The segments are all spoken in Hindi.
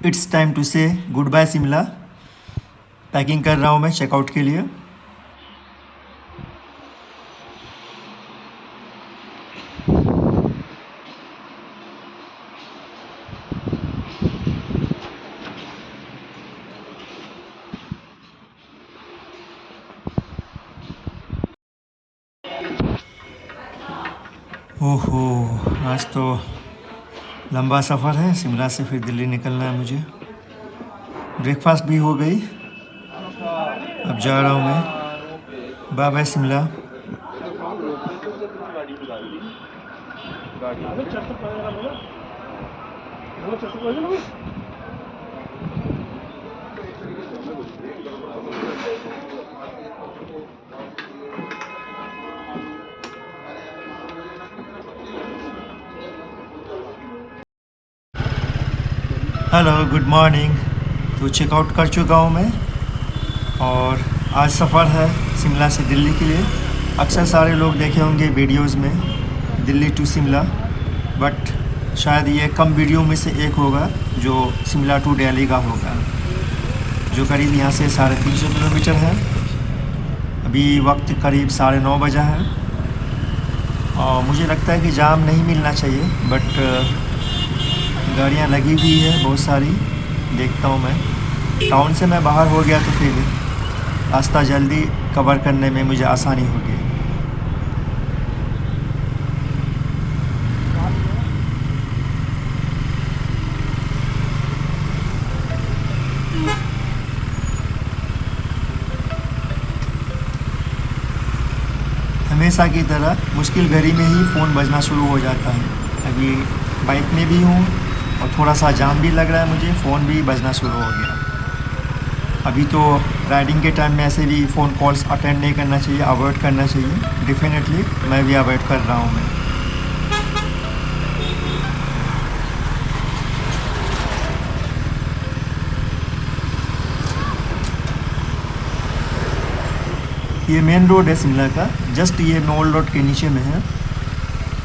इट्स टाइम टू से गुड बाय शिमला। पैकिंग कर रहा हूँ मैं चेकआउट के लिए। ओहो, आज तो लंबा सफ़र है। शिमला से फिर दिल्ली निकलना है मुझे। ब्रेकफास्ट भी हो गई। अब जा रहा हूँ मैं। Bye bye Shimla. Hello, good morning. तो चेकआउट कर चुका हूँ मैं और आज सफ़र है शिमला से दिल्ली के लिए। अक्सर सारे लोग देखे होंगे वीडियोस में दिल्ली टू शिमला, बट शायद ये कम वीडियो में से एक होगा जो शिमला टू दिल्ली का होगा, जो करीब यहाँ से 350 किलोमीटर है। अभी वक्त करीब 9:30 बजा है और मुझे लगता है कि जाम नहीं मिलना चाहिए, बट गाड़ियाँ लगी हुई है बहुत सारी। देखता हूँ मैं। टाउन से मैं बाहर हो गया तो फिर रास्ता जल्दी कवर करने में मुझे आसानी होगी। हमेशा की तरह मुश्किल घड़ी में ही फ़ोन बजना शुरू हो जाता है। अभी बाइक में भी हूँ और थोड़ा सा जाम भी लग रहा है मुझे, फ़ोन भी बजना शुरू हो गया। अभी तो राइडिंग के टाइम में ऐसे भी फ़ोन कॉल्स अटेंड नहीं करना चाहिए, अवॉइड करना चाहिए। डेफिनेटली मैं भी अवॉइड कर रहा हूँ मैं। ये मेन रोड है शिमला का, जस्ट ये मॉल रोड के नीचे में है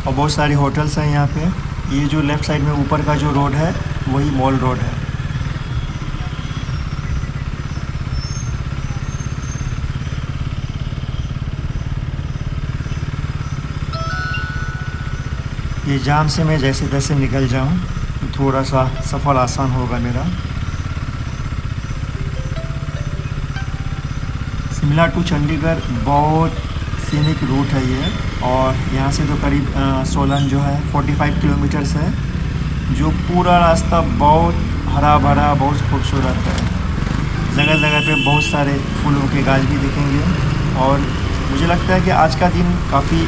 और बहुत सारी होटल्स हैं यहाँ पे। ये जो लेफ़्ट साइड में ऊपर का जो रोड है वही मॉल रोड है। ये जाम से मैं जैसे तैसे निकल जाऊँ तो थोड़ा सा सफ़र आसान होगा मेरा। शिमला टू चंडीगढ़ बहुत सीनिक रूट है ये, और यहाँ से तो करीब सोलन जो है 45 किलोमीटर्स है, जो पूरा रास्ता बहुत हरा भरा, बहुत खूबसूरत है। जगह जगह पे बहुत सारे फूलों के गाछ भी दिखेंगे और मुझे लगता है कि आज का दिन काफ़ी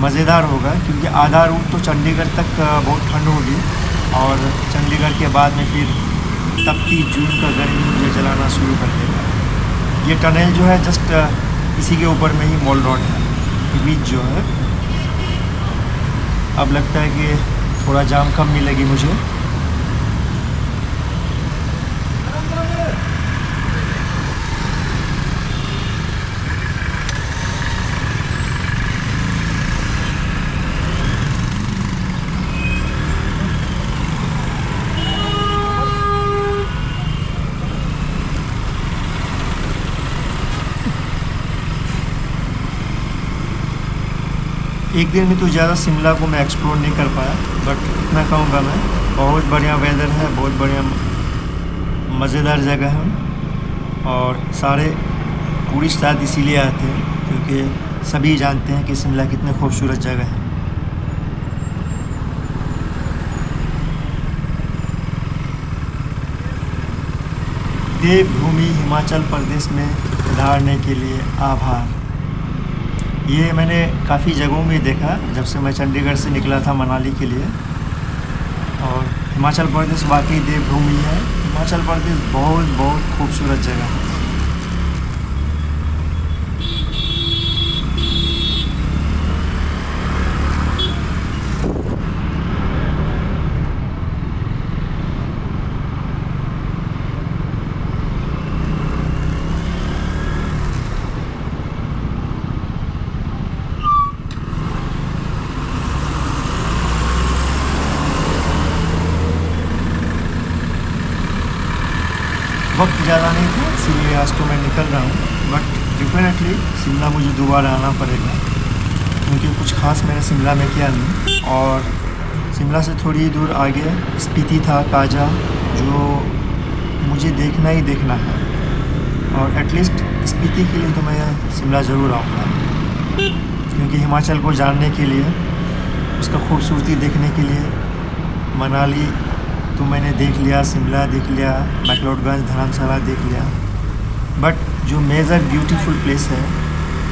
मज़ेदार होगा, क्योंकि आधा रूट तो चंडीगढ़ तक बहुत ठंड होगी और चंडीगढ़ के बाद में फिर तपती जून का गर्मी मुझे जलाना शुरू कर देगा। ये टनल जो है जस्ट इसी के ऊपर में ही मॉल रोड है, ये बीच जो है। अब लगता है कि थोड़ा जाम कम मिलेगी मुझे। एक दिन में तो ज़्यादा शिमला को मैं एक्सप्लोर नहीं कर पाया, बट इतना कहूँगा मैं, बहुत बढ़िया वेदर है, बहुत बढ़िया मज़ेदार जगह है और सारे टूरिस्ट शायद इसीलिए आते हैं क्योंकि सभी जानते हैं कि शिमला कितनी खूबसूरत जगह है। देवभूमि हिमाचल प्रदेश में पधारने के लिए आभार। ये मैंने काफ़ी जगहों में देखा जब से मैं चंडीगढ़ से निकला था मनाली के लिए। और हिमाचल प्रदेश वाकई देवभूमि है। हिमाचल प्रदेश बहुत बहुत खूबसूरत जगह है। वक्त ज़्यादा नहीं था, इसीलिए आज तो मैं निकल रहा हूँ। बट डेफिनेटली शिमला मुझे दोबारा आना पड़ेगा, क्योंकि कुछ ख़ास मैंने शिमला में किया नहीं। और शिमला से थोड़ी ही दूर आगे स्पीति था, काजा, जो मुझे देखना ही देखना है। और एटलीस्ट स्पीति के लिए तो मैं शिमला ज़रूर आऊँगा, क्योंकि हिमाचल को जानने के लिए, उसका खूबसूरती देखने के लिए मनाली तो मैंने देख लिया, शिमला देख लिया, मैक्लोडगंज, धर्मशाला देख लिया। बट जो मेजर ब्यूटीफुल प्लेस है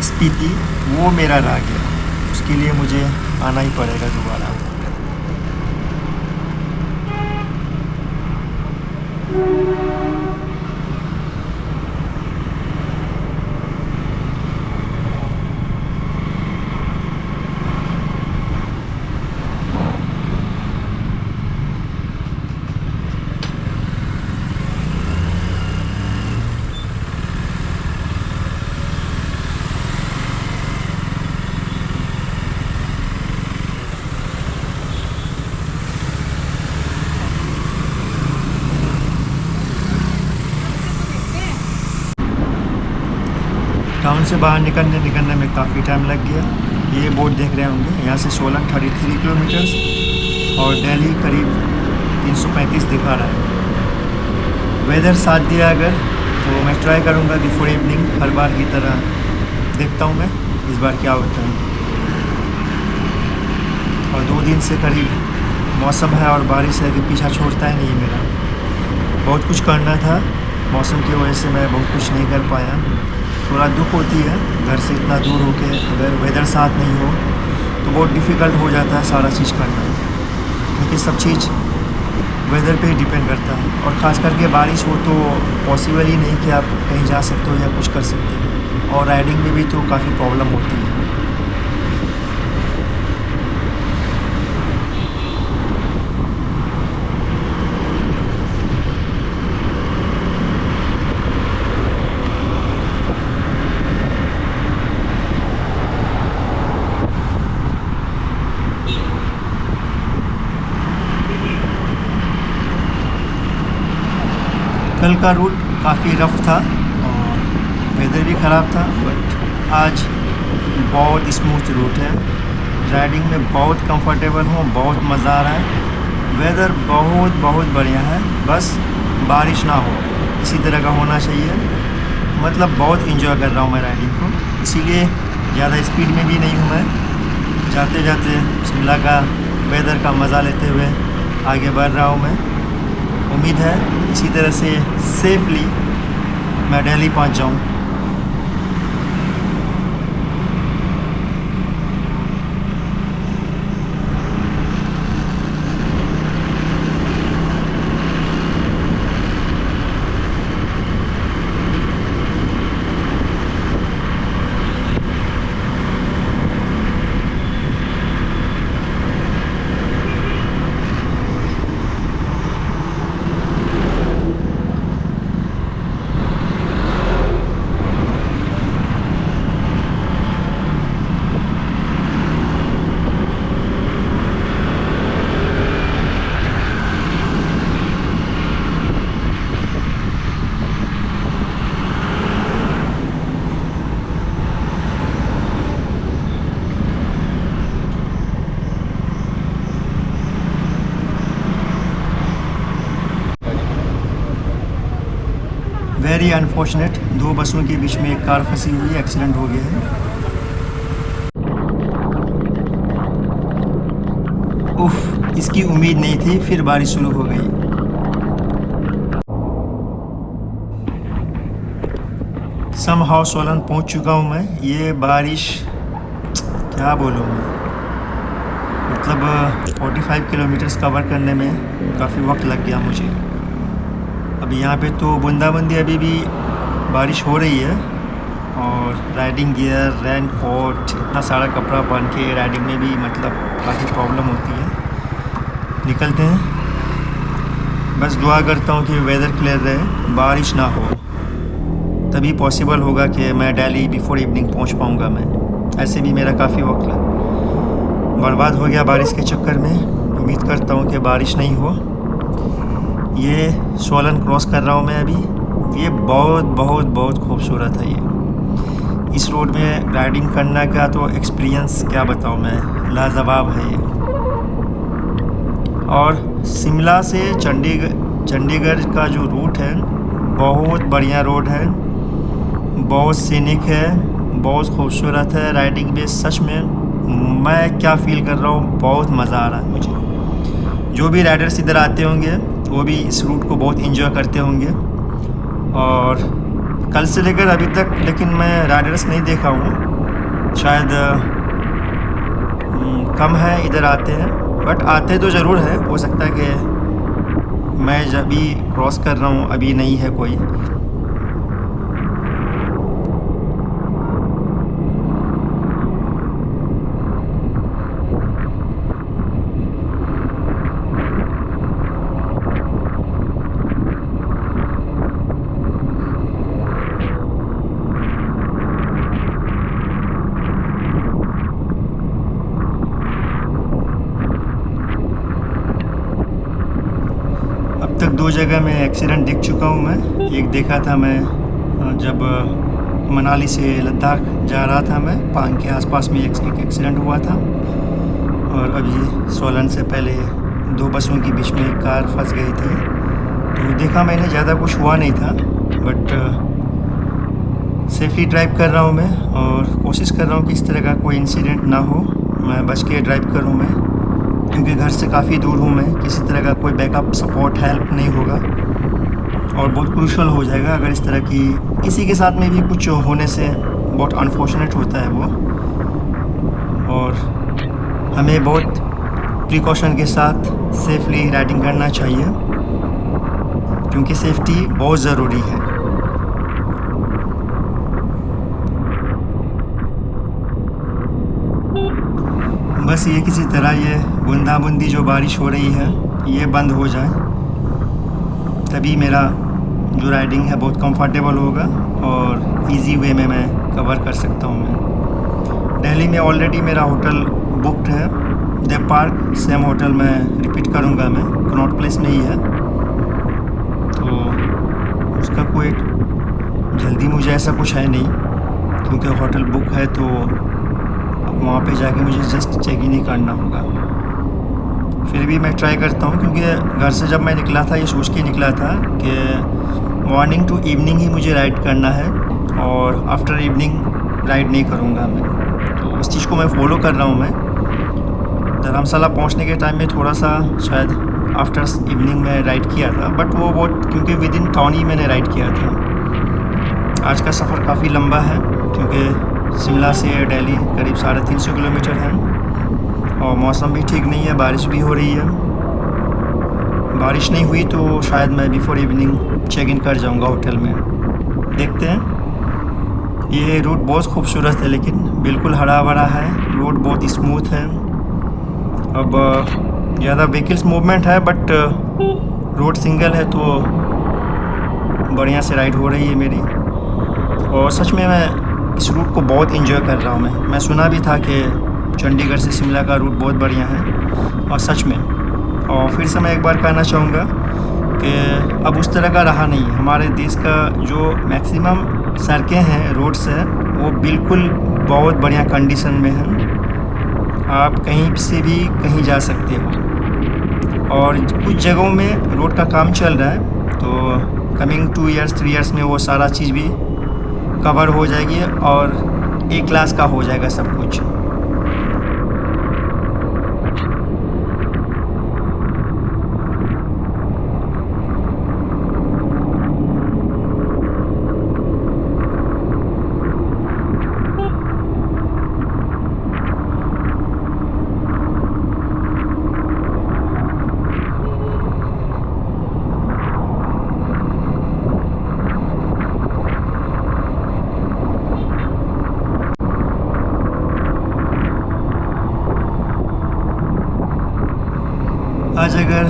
स्पीति, वो मेरा रह गया। उसके लिए मुझे आना ही पड़ेगा दोबारा। टाउन से बाहर निकलने में काफ़ी टाइम लग गया। ये बोर्ड देख रहे होंगे, यहाँ से सोलन 33 किलोमीटर्स और दिल्ली करीब 335 दिखा रहा है। वेदर साथ दिया अगर, तो मैं ट्राई करूँगा बिफोर इवनिंग हर बार की तरह। देखता हूँ मैं इस बार क्या होता है। और 2 दिन से करीब मौसम है और बारिश है कि पीछा छोड़ता है नहीं मेरा। बहुत कुछ करना था, मौसम की वजह से मैं बहुत कुछ नहीं कर पाया। थोड़ा दुख होती है घर से इतना दूर होके, अगर वेदर साथ नहीं हो तो बहुत डिफ़िकल्ट हो जाता है सारा चीज़ करना, क्योंकि सब चीज़ वेदर पे ही डिपेंड करता है। और ख़ास करके बारिश हो तो पॉसिबल ही नहीं कि आप कहीं जा सकते हो या कुछ कर सकते हो। और राइडिंग में भी तो काफ़ी प्रॉब्लम होती है। कल का रूट काफ़ी रफ़ था और वेदर भी ख़राब था, बट आज बहुत स्मूथ रूट है। राइडिंग में बहुत कंफर्टेबल हूँ, बहुत मज़ा आ रहा है। वेदर बहुत बहुत बढ़िया है, बस बारिश ना हो, इसी तरह का होना चाहिए। मतलब बहुत इंजॉय कर रहा हूँ मैं राइडिंग को, इसीलिए ज़्यादा स्पीड में भी नहीं हूँ मैं। जाते जाते शिमला का वेदर का मज़ा लेते हुए आगे बढ़ रहा हूँ मैं। उम्मीद है इसी तरह से सेफली मैं दिल्ली पहुंच जाऊं। वेरी अनफॉर्चुनेट, 2 बसों के बीच में एक कार फंसी हुई है, एक्सीडेंट हो गया है। उफ, इसकी उम्मीद नहीं थी, फिर बारिश शुरू हो गई। समहाउ सोलन पहुंच चुका हूं मैं। ये बारिश क्या बोलूं मैं, मतलब 45 किलोमीटर्स कवर करने में काफ़ी वक्त लग गया मुझे। अभी यहाँ पे तो बूंदाबंदी अभी भी बारिश हो रही है। और राइडिंग गियर, रेन कोट, इतना सारा कपड़ा पहन के राइडिंग में भी मतलब काफ़ी प्रॉब्लम होती है। निकलते हैं, बस दुआ करता हूँ कि वेदर क्लियर रहे, बारिश ना हो, तभी पॉसिबल होगा कि मैं दिल्ली बिफोर इवनिंग पहुँच पाऊँगा मैं। ऐसे भी मेरा काफ़ी वक्त बर्बाद हो गया बारिश के चक्कर में। उम्मीद करता हूँ कि बारिश नहीं हो। ये सोलन क्रॉस कर रहा हूँ मैं अभी, ये बहुत बहुत बहुत खूबसूरत है ये। इस रोड में राइडिंग करने का तो एक्सपीरियंस क्या बताऊँ मैं, लाजवाब है ये। और शिमला से चंडीगढ़ का जो रूट है बहुत बढ़िया रोड है, बहुत सीनिक है, बहुत खूबसूरत है। राइडिंग में सच में मैं क्या फ़ील कर रहा हूँ, बहुत मज़ा आ रहा है मुझे। जो भी राइडर्स इधर आते होंगे वो भी इस रूट को बहुत इंजॉय करते होंगे। और कल से लेकर अभी तक लेकिन मैं राइडर्स नहीं देखा हूँ, शायद कम है इधर आते हैं, बट आते तो ज़रूर है। हो सकता है कि मैं जब भी क्रॉस कर रहा हूँ अभी नहीं है कोई। अब तक 2 जगह में एक्सीडेंट देख चुका हूँ मैं। एक देखा था मैं जब मनाली से लद्दाख जा रहा था, मैं पांग के आसपास में एक एक्सीडेंट हुआ था। और अभी सोलन से पहले 2 बसों के बीच में एक कार फंस गई थी। तो देखा मैंने, ज़्यादा कुछ हुआ नहीं था, बट सेफली ड्राइव कर रहा हूँ मैं और कोशिश कर रहा हूँ कि इस तरह का कोई इंसिडेंट ना हो। मैं बच के ड्राइव करूँ मैं, क्योंकि घर से काफ़ी दूर हूँ मैं। किसी तरह का कोई बैकअप सपोर्ट हेल्प नहीं होगा और बहुत क्रूशल हो जाएगा अगर इस तरह की किसी के साथ में भी कुछ होने से। बहुत अनफॉर्चुनेट होता है वो, और हमें बहुत प्रिकॉशन के साथ सेफली राइडिंग करना चाहिए, क्योंकि सेफ्टी बहुत ज़रूरी है। बस ये किसी तरह ये बूंदाबूंदी जो बारिश हो रही है ये बंद हो जाए, तभी मेरा जो राइडिंग है बहुत कंफर्टेबल होगा और इजी वे में मैं कवर कर सकता हूँ मैं। दिल्ली में ऑलरेडी मेरा होटल बुकड है, देव पार्क। सेम होटल में रिपीट करूँगा मैं, कनॉट प्लेस में ही है। तो उसका कोई जल्दी मुझे ऐसा कुछ है नहीं, क्योंकि होटल बुक है तो वहाँ पे जाके मुझे जस्ट चेक इन ही करना होगा। फिर भी मैं ट्राई करता हूँ, क्योंकि घर से जब मैं निकला था ये सोच के निकला था कि मॉर्निंग टू इवनिंग ही मुझे राइड करना है और आफ्टर इवनिंग राइड नहीं करूँगा मैं। तो उस चीज़ को मैं फॉलो कर रहा हूँ मैं। धर्मशाला पहुँचने के टाइम में थोड़ा सा शायद आफ्टर इवनिंग में राइड किया था, बट वो बहुत क्योंकि विद इन टाउन ही मैंने राइड किया था। आज का सफ़र काफ़ी लंबा है, क्योंकि शिमला से दिल्ली करीब 350 किलोमीटर है और मौसम भी ठीक नहीं है, बारिश भी हो रही है। बारिश नहीं हुई तो शायद मैं बिफोर इवनिंग चेक इन कर जाऊंगा होटल में। देखते हैं। ये रूट बहुत खूबसूरत है, लेकिन बिल्कुल हरा भरा है, रोड बहुत स्मूथ है। अब ज़्यादा व्हीकल्स मूवमेंट है, बट रोड सिंगल है तो बढ़िया से राइड हो रही है मेरी। और सच में मैं इस रूट को बहुत इंजॉय कर रहा हूँ मैं सुना भी था कि चंडीगढ़ से शिमला का रूट बहुत बढ़िया है, और सच में। और फिर से मैं एक बार कहना चाहूँगा कि अब उस तरह का रहा नहीं। हमारे देश का जो मैक्सिमम सड़कें हैं, रोड्स हैं, वो बिल्कुल बहुत बढ़िया कंडीशन में हैं। आप कहीं से भी कहीं जा सकते हो। और कुछ जगहों में रोड का काम चल रहा है, तो कमिंग 2 ईयर्स 3 ईयर्स में वो सारा चीज़ भी कवर हो जाएगी और एक क्लास का हो जाएगा सब कुछ। आज अगर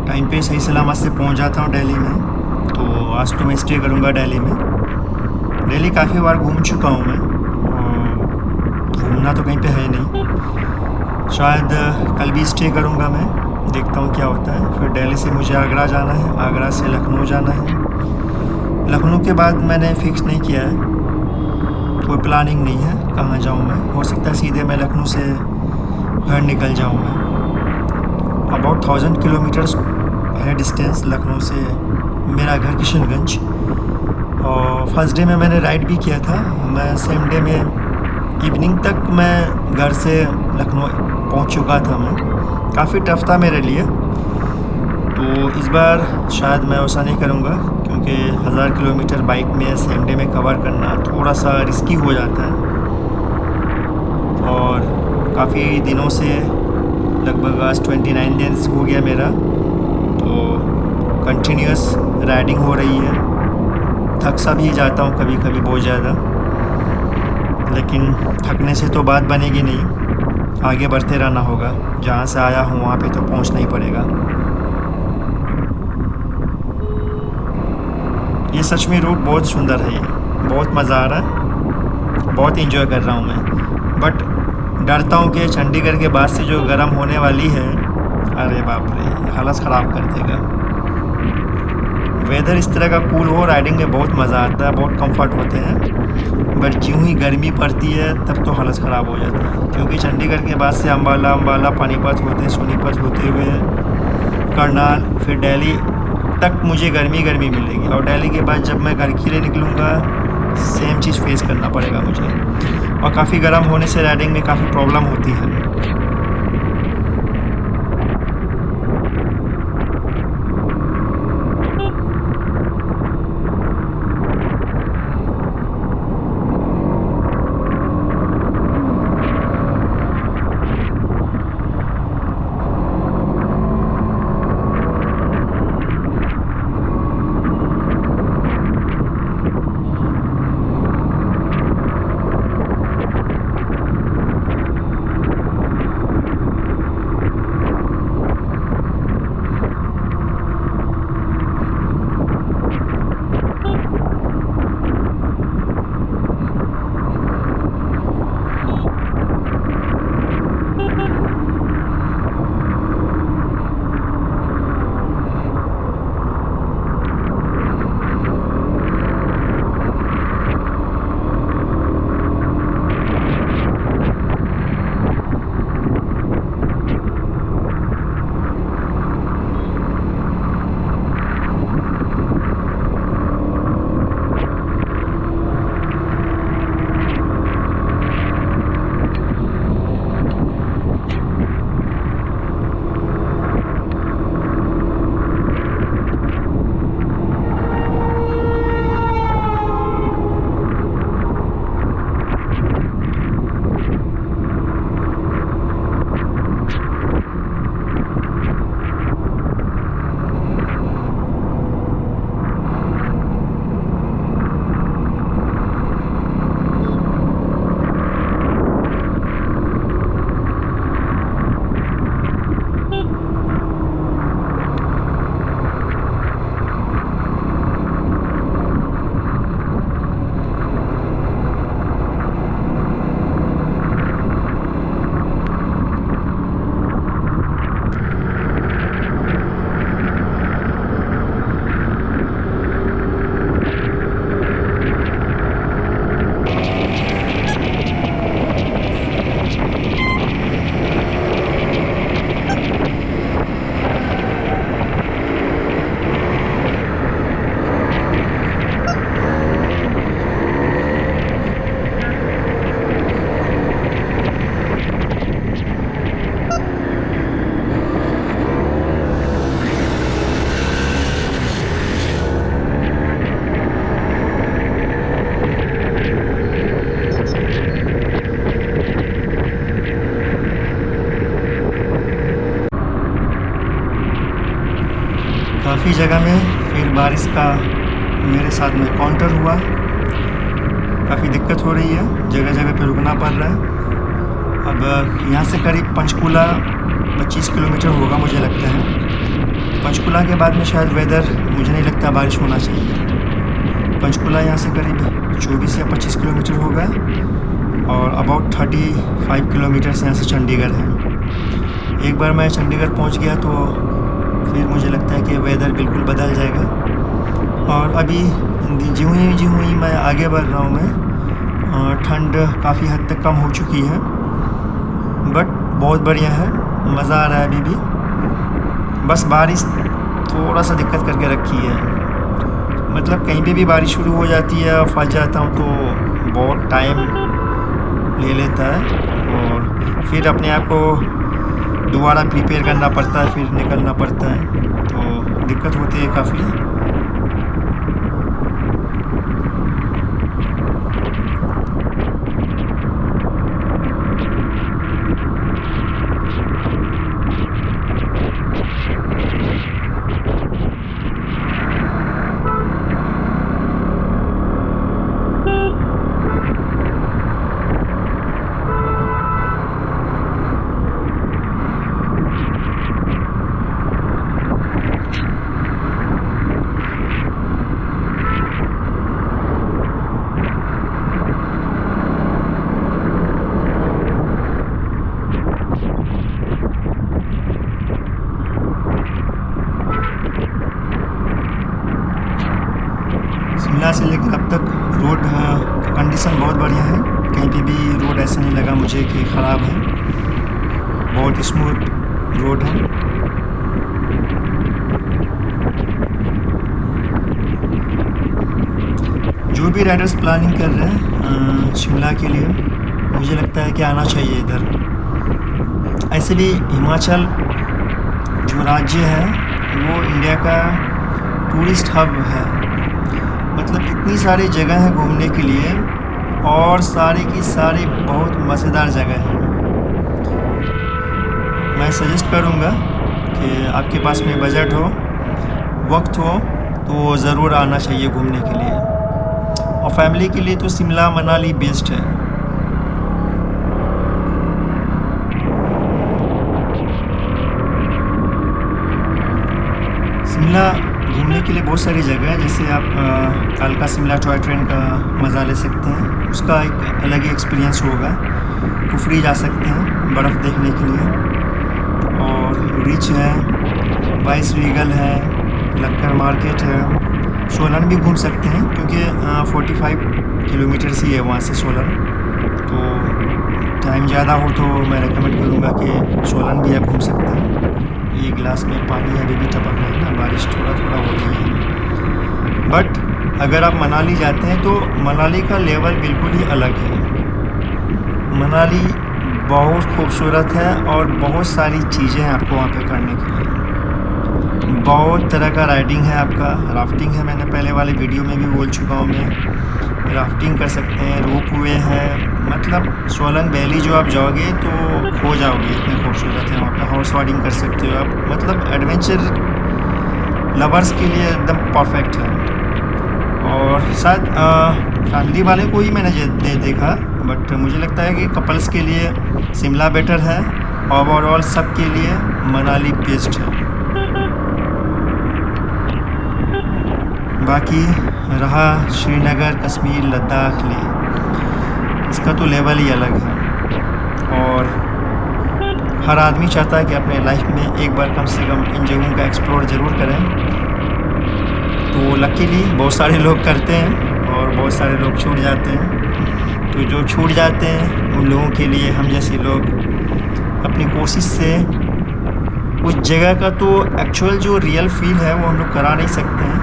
टाइम पे सही सलामत से पहुंच जाता हूं दिल्ली में, तो आज तो मैं स्टे करूंगा दिल्ली में। दिल्ली काफ़ी बार घूम चुका हूं मैं, घूमना तो कहीं पे है नहीं। शायद कल भी स्टे करूंगा मैं, देखता हूं क्या होता है। फिर दिल्ली से मुझे आगरा जाना है, आगरा से लखनऊ जाना है, लखनऊ के बाद मैंने फ़िक्स नहीं किया है, कोई प्लानिंग नहीं है कहाँ जाऊँ मैं। हो सकता है सीधे मैं लखनऊ से घर निकल जाऊँ मैं। अबाउट 1000 किलोमीटर्स है डिस्टेंस लखनऊ से मेरा घर किशनगंज। और फर्स्ट डे में मैंने राइड भी किया था। मैं सेम डे में इवनिंग तक मैं घर से लखनऊ पहुंच चुका था। मैं काफ़ी टफ था मेरे लिए, तो इस बार शायद मैं ऐसा नहीं करूँगा, क्योंकि 1000 किलोमीटर बाइक में सेम डे में कवर करना थोड़ा सा रिस्की हो जाता है। और काफ़ी दिनों से लगभग आज 29 डेज हो गया मेरा, तो कंटिन्यूस राइडिंग हो रही है। थक सा भी जाता हूँ कभी कभी बहुत ज़्यादा, लेकिन थकने से तो बात बनेगी नहीं, आगे बढ़ते रहना होगा। जहाँ से आया हूँ वहाँ पे तो पहुँचना ही पड़ेगा। ये सच में रूट बहुत सुंदर है, ये बहुत मज़ा आ रहा है, बहुत इंजॉय कर रहा हूँ मैं। बट डरता हूँ कि चंडीगढ़ के बाद से जो गर्म होने वाली है, अरे बाप रे, हालत ख़राब कर देगा। वेदर इस तरह का कूल हो, राइडिंग में बहुत मज़ा आता है, बहुत कंफर्ट होते हैं। बट ज्यों ही गर्मी पड़ती है तब तो हालत ख़राब हो जाती है, क्योंकि चंडीगढ़ के बाद से अम्बाला पानीपत होते, सोनीपत होते हुए करनाल, फिर दिल्ली तक मुझे गर्मी मिलेगी। और दिल्ली के बाद जब मैं घर के लिए निकलूँगा, सेम चीज़ फेस करना पड़ेगा मुझे। और काफ़ी गर्म होने से राइडिंग में काफ़ी प्रॉब्लम होती है। काफ़ी जगह में फिर बारिश का मेरे साथ में काउंटर हुआ। काफ़ी दिक्कत हो रही है, जगह जगह पे रुकना पड़ रहा है। अब यहाँ से करीब पंचकूला 25 किलोमीटर होगा मुझे लगता है। पंचकूला के बाद में शायद वेदर मुझे नहीं लगता बारिश होना चाहिए। पंचकूला यहाँ से करीब 24 या 25 किलोमीटर होगा और अबाउट 35 किलोमीटर यहाँ से चंडीगढ़ है। एक बार मैं चंडीगढ़ पहुँच गया तो फिर मुझे लगता है कि वेदर बिल्कुल बदल जाएगा। और अभी ज्यों ही मैं आगे बढ़ रहा हूँ मैं, ठंड काफ़ी हद तक कम हो चुकी है, बट बहुत बढ़िया है, मज़ा आ रहा है अभी भी। बस बारिश थोड़ा सा दिक्कत करके रखी है, मतलब कहीं पे भी बारिश शुरू हो जाती है, फंस जाता हूँ तो बहुत टाइम ले लेता है और फिर अपने आप को दोबारा प्रिपेयर करना पड़ता है, फिर निकलना पड़ता है, तो दिक्कत होती है काफ़ी। शिमला से लेकर अब तक रोड का कंडीशन बहुत बढ़िया है, कहीं पे भी रोड ऐसा नहीं लगा मुझे कि ख़राब है, बहुत स्मूथ रोड है। जो भी राइडर्स प्लानिंग कर रहे हैं शिमला के लिए, मुझे लगता है कि आना चाहिए इधर। ऐसे भी हिमाचल जो राज्य है वो इंडिया का टूरिस्ट हब है, मतलब इतनी सारी जगह है घूमने के लिए और सारी की सारी बहुत मज़ेदार जगह है। मैं सजेस्ट करूँगा कि आपके पास में बजट हो, वक्त हो, तो ज़रूर आना चाहिए घूमने के लिए, और फैमिली के लिए तो शिमला मनाली बेस्ट है। शिमला घूमने के लिए बहुत सारी जगह है, जैसे आप कालका शिमला टॉय ट्रेन का मज़ा ले सकते हैं, उसका एक अलग ही एक्सपीरियंस होगा। कुफरी जा सकते हैं बर्फ़ देखने के लिए, और रिच है, वाइस रीगल है, लक्कर मार्केट है, सोलन भी घूम सकते हैं क्योंकि 45 किलोमीटर ही है वहाँ से सोलन, तो टाइम ज़्यादा हो तो मैं रेकमेंड करूँगा कि सोलन भी आप घूम सकते हैं। ये गिलास में पानी अभी भी टपक रहा है ना, बारिश थोड़ा थोड़ा हो रही है। बट अगर आप मनाली जाते हैं तो मनाली का लेवल बिल्कुल ही अलग है। मनाली बहुत खूबसूरत है और बहुत सारी चीज़ें हैं आपको वहाँ पे करने के लिए। बहुत तरह का राइडिंग है, आपका राफ्टिंग है, मैंने पहले वाले वीडियो में भी बोल चुका हूँ मैं। राफ्टिंग कर सकते हैं, रोप वे है, मतलब सोलन वैली जो आप जाओगे तो खो जाओगे, इतनी खूबसूरत है वहाँ पे। हॉर्स राइडिंग कर सकते हो आप, मतलब एडवेंचर लवर्स के लिए एकदम परफेक्ट है। और शायद फैमिली वाले को ही मैंने देखा, बट मुझे लगता है कि कपल्स के लिए शिमला बेटर है, ओवरऑल सब के लिए मनाली बेस्ट है। बाकी रहा श्रीनगर, कश्मीर, लद्दाख ले, इसका तो लेवल ही अलग है, और हर आदमी चाहता है कि अपने लाइफ में एक बार कम से कम इन जगहों का एक्सप्लोर ज़रूर करें। तो लकीली बहुत सारे लोग करते हैं और बहुत सारे लोग छूट जाते हैं। तो जो छूट जाते हैं उन लोगों के लिए हम जैसे लोग अपनी कोशिश से उस जगह का तो एक्चुअल जो रियल फील है वो हम लोग करा नहीं सकते हैं,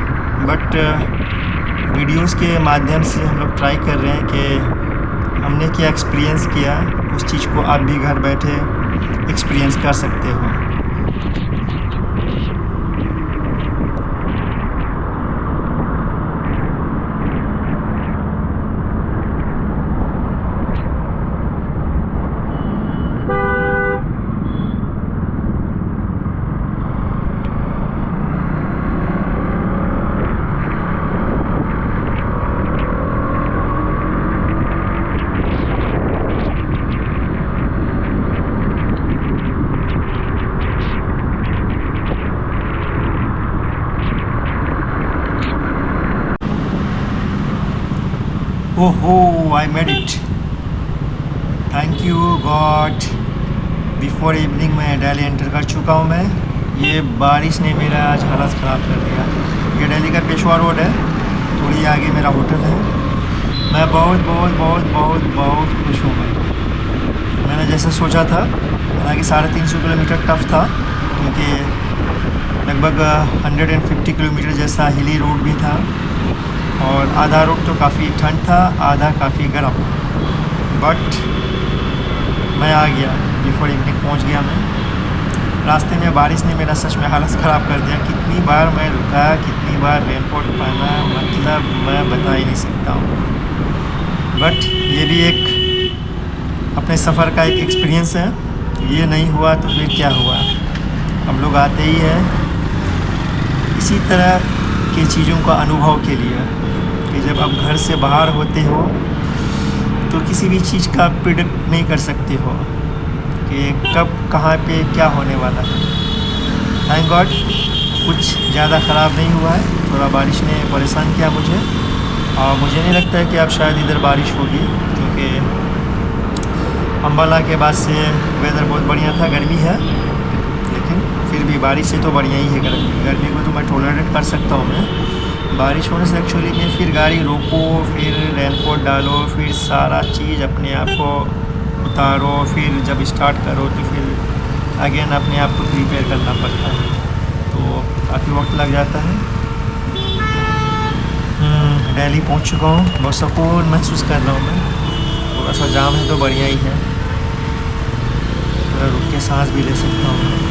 बट वीडियोस के माध्यम से हम लोग ट्राई कर रहे हैं कि हमने क्या एक्सपीरियंस किया, उस चीज़ को आप भी घर बैठे एक्सपीरियंस कर सकते हो। Oh, I made it. Thank you God. Before evening मैं दिल्ली एंटर कर चुका हूँ मैं। ये बारिश ने मेरा आज हालत ख़राब कर दिया। ये दिल्ली का पेशवा रोड है, थोड़ी आगे मेरा होटल है। मैं बहुत बहुत बहुत बहुत बहुत खुश हूँ। मैंने जैसा सोचा था, हालांकि 350 किलोमीटर टफ था, क्योंकि लगभग 150 किलोमीटर जैसा हिली रोड भी था, और आधा रोड तो काफ़ी ठंड था, आधा काफ़ी गर्म। बट मैं आ गया, बिफोर इवनिंग पहुंच गया मैं। रास्ते में बारिश ने मेरा सच में हालत ख़राब कर दिया। कितनी बार मैं रुका, कितनी बार रेनकोट पहना, मतलब मैं बता ही नहीं सकता हूँ। बट ये भी एक अपने सफ़र का एक एक्सपीरियंस है। ये नहीं हुआ तो फिर क्या हुआ। हम लोग आते ही हैं इसी तरह की चीज़ों का अनुभव के लिए, कि जब आप घर से बाहर होते हो तो किसी भी चीज़ का प्रिडिक्ट नहीं कर सकते हो कि कब कहाँ पे क्या होने वाला है। थैंक गॉड कुछ ज़्यादा ख़राब नहीं हुआ है। थोड़ा बारिश ने परेशान किया मुझे, और मुझे नहीं लगता है कि अब शायद इधर बारिश होगी, क्योंकि अम्बाला के बाद से वेदर बहुत बढ़िया था। गर्मी है, लेकिन फिर भी बारिश से तो बढ़िया ही है। गर्मी को तो मैं टॉलरेट कर सकता हूँ। मैं बारिश होने से एक्चुअली में फिर गाड़ी रोको, फिर रेनकोट डालो, फिर सारा चीज़ अपने आप को उतारो, फिर जब स्टार्ट करो तो फिर अगेन अपने आप को प्रिपेयर करना पड़ता है, तो काफ़ी वक्त लग जाता है। दिल्ली पहुंच चुका हूँ, बहुत सुकून महसूस कर रहा हूँ मैं। थोड़ा सा जाम है तो बढ़िया ही है, थोड़ा रुक के सांस भी ले सकता हूँ।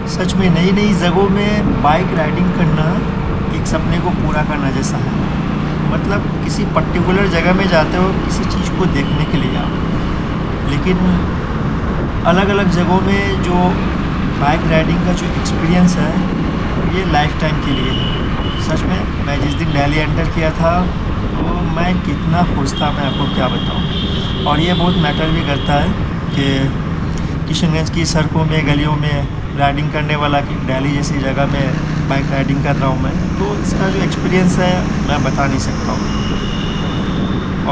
सच में नई नई जगहों में बाइक राइडिंग करना एक सपने को पूरा करना जैसा है। मतलब किसी पर्टिकुलर जगह में जाते हो किसी चीज़ को देखने के लिए आप, लेकिन अलग अलग जगहों में जो बाइक राइडिंग का जो एक्सपीरियंस है ये लाइफ टाइम के लिए है। सच में मैं जिस दिन दिल्ली एंटर किया था तो मैं कितना खुश था, मैं आपको क्या बताऊँ। और ये बहुत मैटर भी करता है कि किशनगंज की सड़कों में, गलियों में राइडिंग करने वाला, कि दिल्ली जैसी जगह में बाइक राइडिंग कर रहा हूँ मैं, तो इसका जो एक्सपीरियंस है मैं बता नहीं सकता हूँ।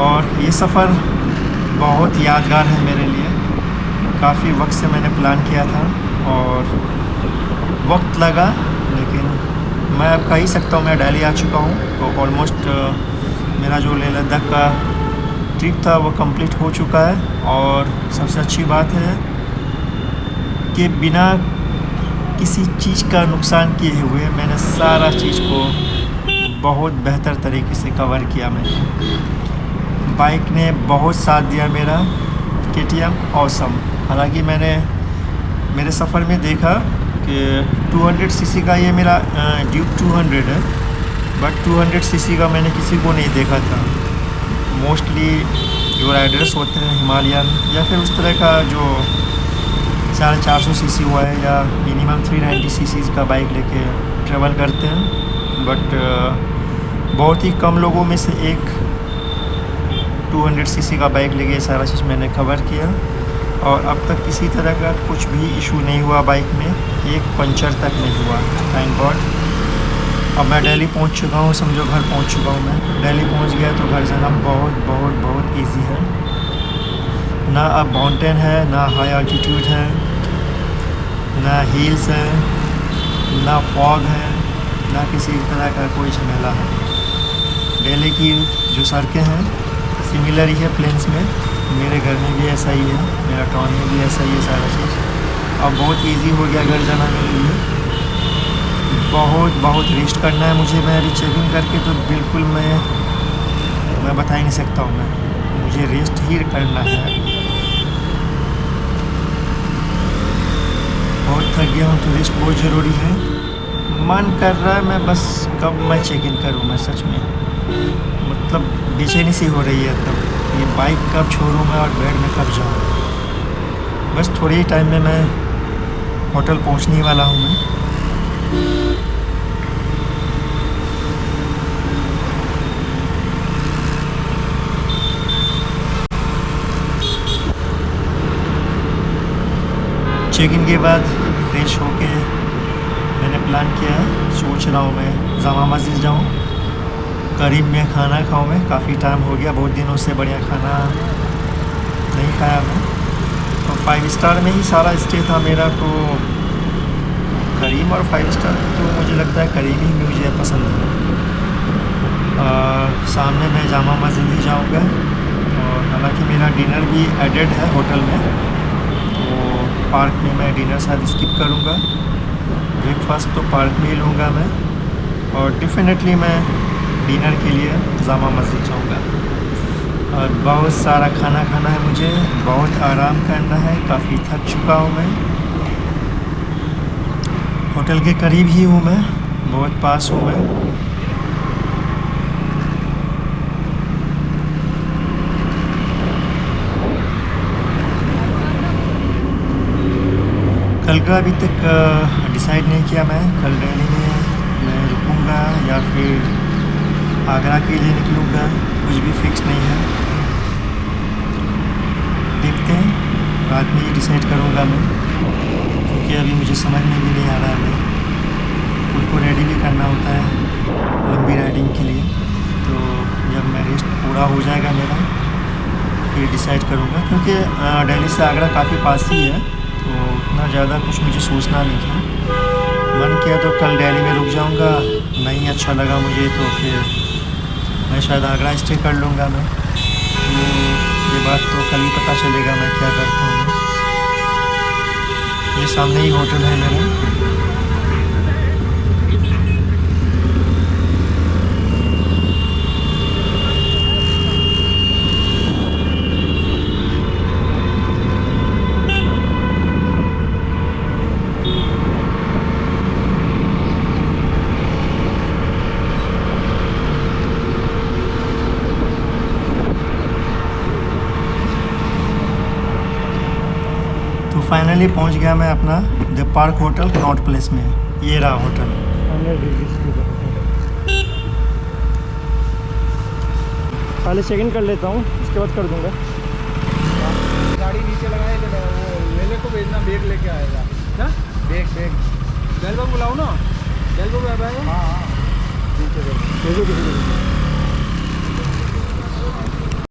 और ये सफ़र बहुत यादगार है मेरे लिए। काफ़ी वक्त से मैंने प्लान किया था और वक्त लगा, लेकिन मैं अब कह ही सकता हूँ मैं दिल्ली आ चुका हूँ। तो ऑलमोस्ट मेरा जो लेह लद्दाख का ट्रिप था वो कंप्लीट हो चुका है। और सबसे अच्छी बात है कि बिना किसी चीज़ का नुकसान किए हुए मैंने सारा चीज़ को बहुत बेहतर तरीके से कवर किया। मैंने बाइक ने बहुत साथ दिया मेरा। KTM awesome. हालांकि मैंने मेरे सफ़र में देखा कि 200 सीसी का ये मेरा ड्यूक 200 है, बट 200 सीसी का मैंने किसी को नहीं देखा था। मोस्टली जो राइडर्स होते हैं हिमालयन या फिर उस तरह का जो 450 सीसी हुआ है या मिनिमम 390 सीसीज़ का बाइक लेके ट्रैवल करते हैं, बट बहुत ही कम लोगों में से एक 200 सीसी का बाइक लेके सारा चीज़ मैंने कवर किया। और अब तक किसी तरह का कुछ भी इशू नहीं हुआ बाइक में, एक पंचर तक नहीं हुआ, थैंक गॉड। अब मैं दिल्ली पहुंच चुका हूं, समझो घर पहुंच चुका हूं। मैं दिल्ली पहुंच गया तो घर जाना बहुत बहुत बहुत इजी है। ना अब माउंटेन है, ना हाई अल्टीट्यूड है, ना हिल्स है, ना फॉग है, ना किसी तरह का कोई झमेला है। दिल्ली की जो सड़कें हैं सिमिलर ही है प्लेन्स में। मेरे घर में भी ऐसा ही है, मेरा टाउन में भी ऐसा ही है सारा चीज़। अब बहुत इजी हो गया घर जाना मेरे लिए। बहुत रेस्ट करना है मुझे। मैं अभी चेक इन करके तो बिल्कुल मैं बता ही नहीं सकता हूँ। मुझे रेस्ट ही करना है। बहुत थक गया हूँ तो रेस्ट बहुत ज़रूरी है। मन कर रहा है मैं बस कब मैं चेक इन करूँ। मैं सच में मतलब बेचैनी सी हो रही है, तब ये बाइक कब छोड़ूँ मैं और बेड में कब जाऊँ। बस थोड़े ही टाइम में मैं होटल पहुँचने वाला हूँ मैं। चेक इन के बाद फ्रेश होके मैंने प्लान किया है, सोच रहा हूँ मैं जामा मस्जिद जाऊँ, करीब में खाना खाऊँ। मैं काफ़ी टाइम हो गया, बहुत दिनों से बढ़िया खाना नहीं खाया मैं। तो 5 स्टार में ही सारा स्टे था मेरा, तो करीम और 5 स्टार तो मुझे लगता है करीम ही मुझे पसंद है। सामने मैं जामा मस्जिद ही जाऊँगा, और हालांकि मेरा डिनर भी एडेड है होटल में, तो पार्क में मैं डिनर शायद स्किप करूँगा। ब्रेकफास्ट तो पार्क में ही लूँगा मैं, और डेफिनेटली मैं डिनर के लिए जामा मस्जिद जाऊँगा। और बहुत सारा खाना खाना है मुझे, बहुत आराम करना है, काफ़ी थक चुका हूँ मैं। होटल के करीब ही हूँ मैं, बहुत पास हूँ मैं। कल का अभी तक डिसाइड नहीं किया मैं, कल दिल्ली में मैं रुकूँगा या फिर आगरा के लिए निकलूँगा, कुछ भी फिक्स नहीं है। देखते हैं, रात में ही डिसाइड करूँगा मैं, क्योंकि अभी मुझे समझ में भी नहीं आ रहा है। मैं खुद को रेडी भी करना होता है लंबी राइडिंग के लिए, तो जब मैं रेस्ट पूरा हो जाएगा मेरा फिर डिसाइड करूँगा, क्योंकि दिल्ली से आगरा काफ़ी पास ही है, तो उतना ज़्यादा कुछ मुझे सोचना नहीं था। मन किया तो कल दिल्ली में रुक जाऊँगा, नहीं अच्छा लगा मुझे तो फिर मैं शायद आगरा स्टे कर लूँगा मैं। तो ये बात तो कल ही पता चलेगा मैं क्या करता हूँ। ये सामने ही होटल है मेरा। तो फाइनली पहुंच गया मैं अपना the park hotel Connaught place में। ये रहा होटल। पहले चेक इन कर लेता हूँ, उसके बाद कर दूँगा। गाड़ी नीचे लगाए ले, वो लेने को भेजना, बैग लेके आएगा। क्या बैग? बैग बुलाओ ना, बैग हाँ नीचे भेजो किसी को।